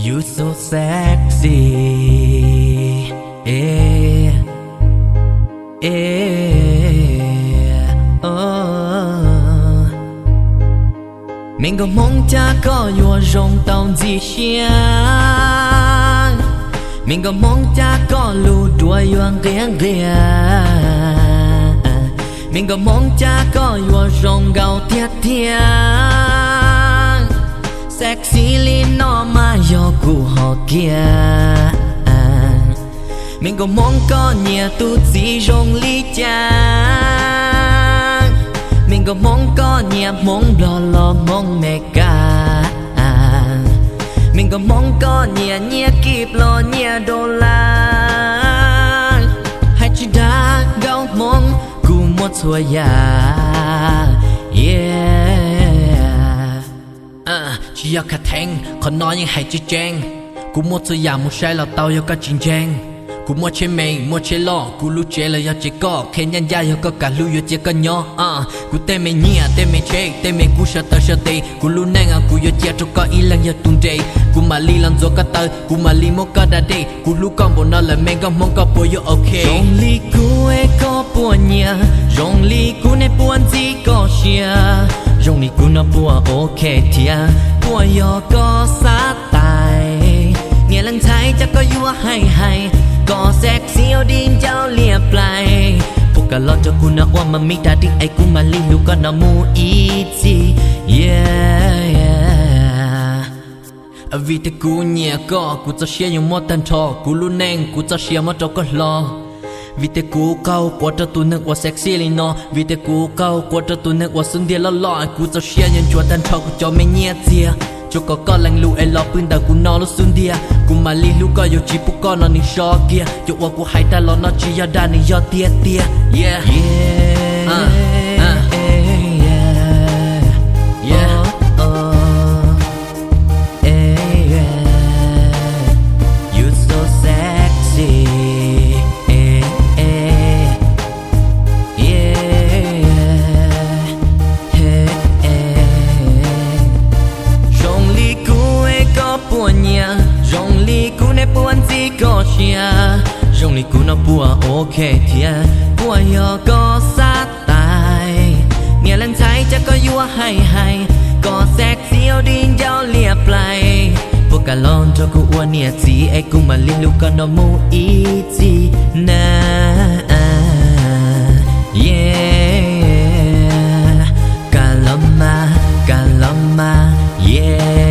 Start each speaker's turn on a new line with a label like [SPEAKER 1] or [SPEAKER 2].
[SPEAKER 1] You so sexy, yeah, yeah, oh. Mình có mong cha có yêu rong tao gì xiang, mình có mong cha có lù đuôi yoang gheng gheng, mình có mong cha có yêu rong gạo thiệt thiệt. Sexy lên nó mà do cụ họ kia. Mình có mong có nhà tu gì rong ly cha. Mình có mong có nhà mong lo lo mong mẹ cả. Mình có mong có nhà kịp lo nhà đô la. Hay chỉ đã gạo mong cụ một xua ya. Yeah. Chỉ có khả thang, còn nói những hãy chỉ trang. Cú một số dạng một sai là tao có chính trang. Cú một chế mày, một chế lo, cú lưu chế là do chế có. Khen nhân gia có cả lưu yếu chế có nhỏ. Cú tên mày nhia, tên mày chế, tên mày cú sợ tờ sợ tê. Cú lưu nang cú yếu chế cho có ý lăng yếu tung trê. Cú mà li làm dô cả tờ, cú mà li mô cả đà đê. Cú lưu con bộ nó là men gom mong có bố yếu ok. Rong li cú ấy có bùa nhia, rong li cú này buồn gì có xìa. Rong li cú nó bùa ok thia, bùa yếu có sát tài. Nghe lần thái chắc có yếu hay hay. Có sexy ở điên cháu liệp lại. Phụ cả lo cho cô nó qua mà mi ta đi ai cũng mà li lưu con nó mu easy. Yeah yeah. Vì thế cô nhẹ có, cô cho xe những món tan trò. Cô luôn neng, cô cho xe mà cho có lo. Vì thế cô cao quá cho tôi nước quá sexy lên nó. Vì thế cô cao quá cho tôi nước quá xuân địa lo lo. Cô cho xe những chua tan trò, cô cho mình nhẹ dìa. Cho có lành lũ ai lo pin đầu cô nó lo xuân địa. Cô mà li lũ có yêu chỉ phụ con nó ní so kia. Cho qua cô hai ta lo nó chỉ do đa ní do tia tia. Yeah yeah rong li cú nó bùa ok thia bùa yo có sát tài. Nghe lần thái chắc có yêu hay hay. Có sexy ở điên giao liệp lại. Phụ cả lon cho cô uốn nhẹ gì ai cũng mà liên lưu con nó mu easy na. Yeah Kalama yeah.